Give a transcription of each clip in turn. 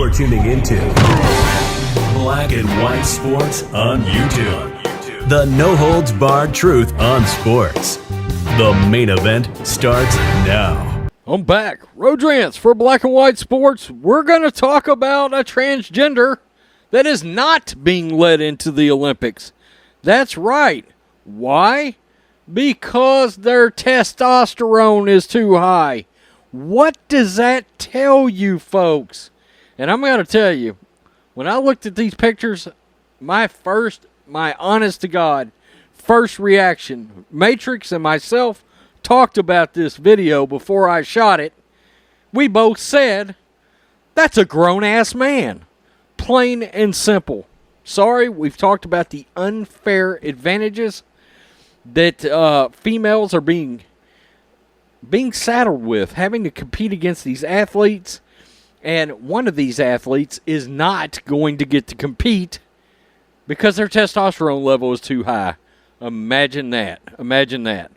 You're tuning into Black and White Sports on YouTube. The no-holds-barred truth on sports. The main event starts now. I'm back. Rodrance for Black and White Sports. We're going to talk about a transgender that is not being led into the Olympics. That's right. Why? Because their testosterone is too high. What does that tell you, folks? And I'm going to tell you, when I looked at these pictures, my honest to God, first reaction, Matrix and myself talked about this video before I shot it. We both said, that's a grown-ass man. Plain and simple. Sorry, we've talked about the unfair advantages that females are being saddled with, having to compete against these athletes. And one of these athletes is not going to get to compete because their testosterone level is too high. Imagine that. Imagine that.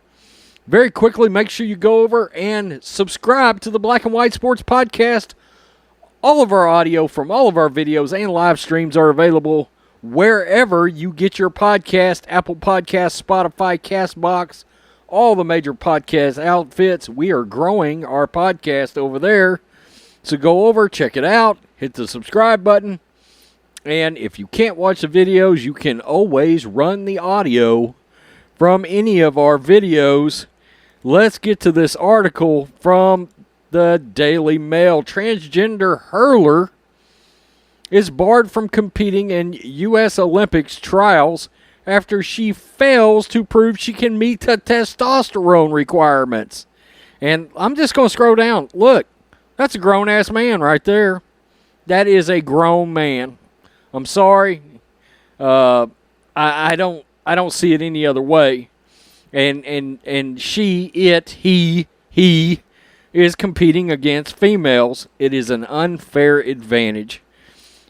Very quickly, make sure you go over and subscribe to the Black and White Sports Podcast. All of our audio from all of our videos and live streams are available wherever you get your podcast. Apple Podcasts, Spotify, CastBox, all the major podcast outfits. We are growing our podcast over there. So go over, check it out, hit the subscribe button. And if you can't watch the videos, you can always run the audio from any of our videos. Let's get to this article from the Daily Mail. Transgender hurler is barred from competing in U.S. Olympics trials after she fails to prove she can meet the testosterone requirements. And I'm just going to scroll down. Look, that's a grown-ass man right there. That is a grown man. I'm sorry. I don't see it any other way. And he is competing against females. It is an unfair advantage.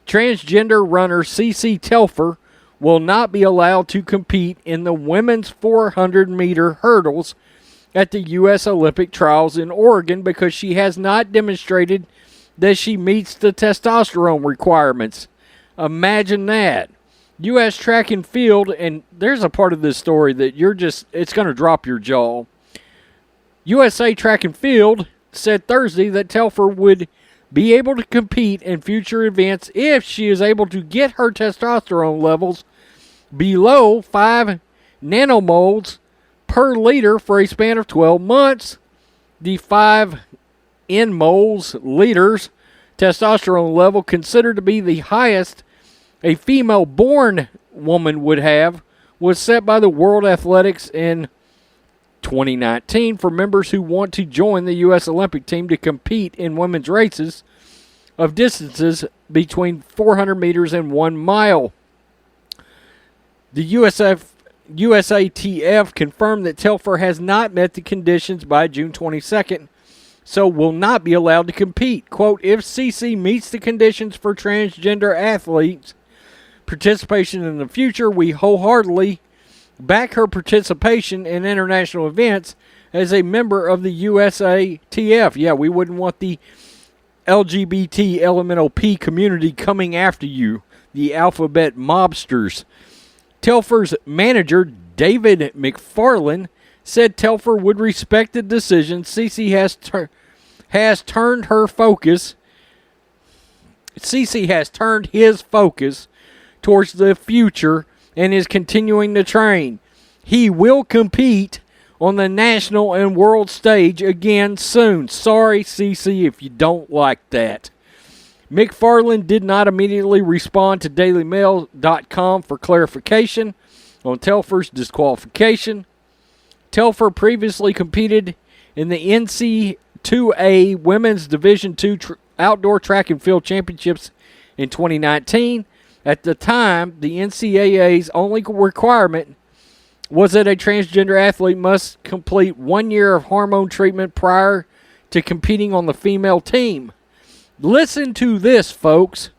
Transgender runner CeCe Telfer will not be allowed to compete in the women's 400-meter hurdles at the U.S. Olympic trials in Oregon because she has not demonstrated that she meets the testosterone requirements. Imagine that. U.S. track and field, and there's a part of this story that it's going to drop your jaw. USA Track and Field said Thursday that Telfer would be able to compete in future events if she is able to get her testosterone levels below 5 nanomoles per liter for a span of 12 months. The 5 nmoles liters testosterone level, considered to be the highest a female-born woman would have, was set by the World Athletics in 2019 for members who want to join the U.S. Olympic team to compete in women's races of distances between 400 meters and 1 mile. The USATF confirmed that Telfer has not met the conditions by June 22nd, so will not be allowed to compete. Quote, if CeCe meets the conditions for transgender athletes participation in the future, we wholeheartedly back her participation in international events as a member of the USATF. Yeah, we wouldn't want the LGBT elemental P community coming after you, the alphabet mobsters. Telfer's manager, David McFarland, said Telfer would respect the decision. CeCe has turned his focus towards the future and is continuing to train. He will compete on the national and world stage again soon. Sorry, CeCe, if you don't like that. McFarland did not immediately respond to DailyMail.com for clarification on Telfer's disqualification. Telfer previously competed in the NC2A Women's Division II Outdoor Track and Field Championships in 2019. At the time, the NCAA's only requirement was that a transgender athlete must complete 1 year of hormone treatment prior to competing on the female team. Listen to this, folks.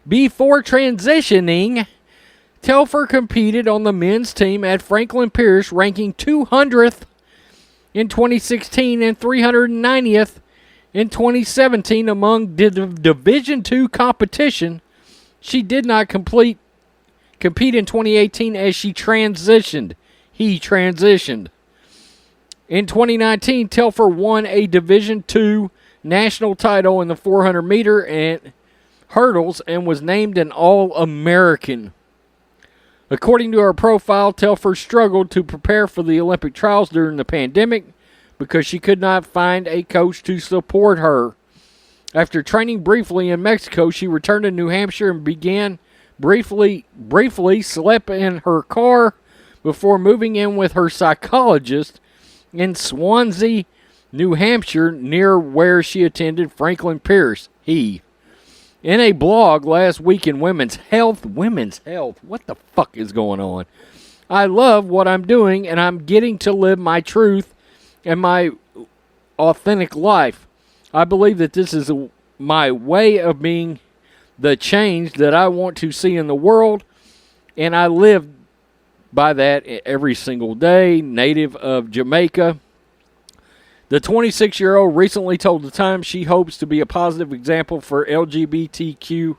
Before transitioning, Telfer competed on the men's team at Franklin Pierce, ranking 200th in 2016 and 390th In 2017, among Division II competition, she did not compete in 2018 as she transitioned. He transitioned. In 2019, Telfer won a Division II national title in the 400 meter and hurdles and was named an All-American. According to her profile, Telfer struggled to prepare for the Olympic trials during the pandemic because she could not find a coach to support her. After training briefly in Mexico, she returned to New Hampshire and began briefly slept in her car before moving in with her psychologist in Swansea, New Hampshire, near where she attended Franklin Pierce. In a blog last week in Women's Health, what the fuck is going on? I love what I'm doing, and I'm getting to live my truth and my authentic life. I believe that this is my way of being the change that I want to see in the world, and I live by that every single day. Native of Jamaica, the 26-year-old recently told The Times she hopes to be a positive example for LGBTQ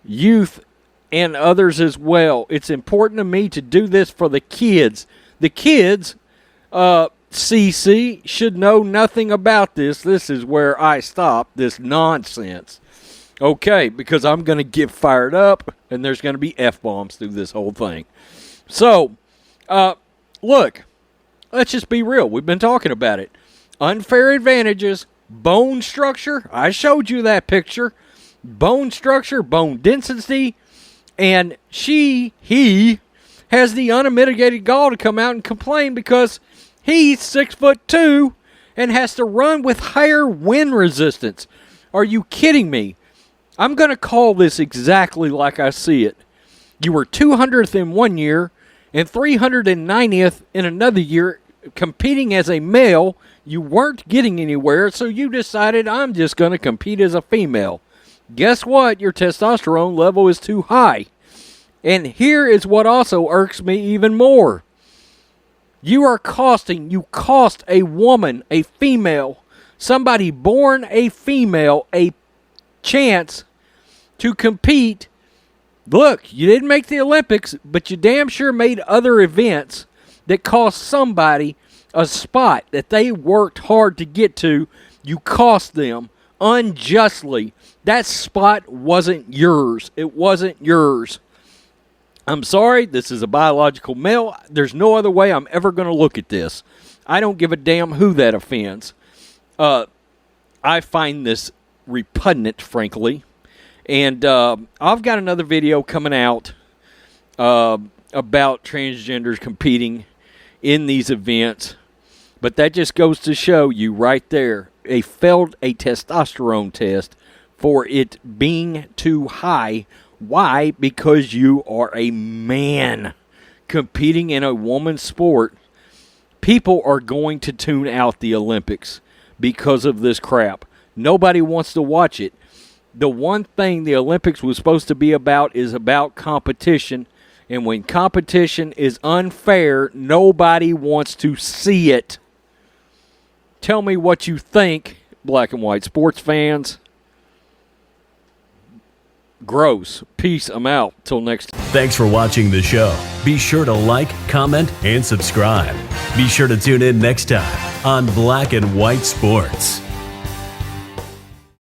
youth and others as well. It's important to me to do this for the kids. The kids, CeCe, should know nothing about this. This is where I stop this nonsense. Okay, because I'm going to get fired up, and there's going to be F-bombs through this whole thing. So, look, let's just be real. We've been talking about it. Unfair advantages, bone structure. I showed you that picture. Bone structure, bone density. And he has the unmitigated gall to come out and complain because he's 6'2" and has to run with higher wind resistance. Are you kidding me? I'm going to call this exactly like I see it. You were 200th in one year and 390th in another year competing as a male. You weren't getting anywhere, so you decided, I'm just going to compete as a female. Guess what? Your testosterone level is too high. And here is what also irks me even more. You cost a woman, a female, somebody born a female, a chance to compete. Look, you didn't make the Olympics, but you damn sure made other events that cost somebody a spot that they worked hard to get to. You cost them unjustly. That spot wasn't yours. It wasn't yours. I'm sorry, this is a biological male. There's no other way I'm ever going to look at this. I don't give a damn who that offends. I find this repugnant, frankly. And I've got another video coming out about transgenders competing in these events. But that just goes to show you right there, they failed a testosterone test for it being too high. Why? Because you are a man competing in a woman's sport. People are going to tune out the Olympics because of this crap. Nobody wants to watch it. The one thing the Olympics was supposed to be about is about competition. And when competition is unfair, nobody wants to see it. Tell me what you think, black and white sports fans. Gross. Peace. I'm out. Till next time. Thanks for watching the show. Be sure to like, comment, and subscribe. Be sure to tune in next time on Black and White Sports.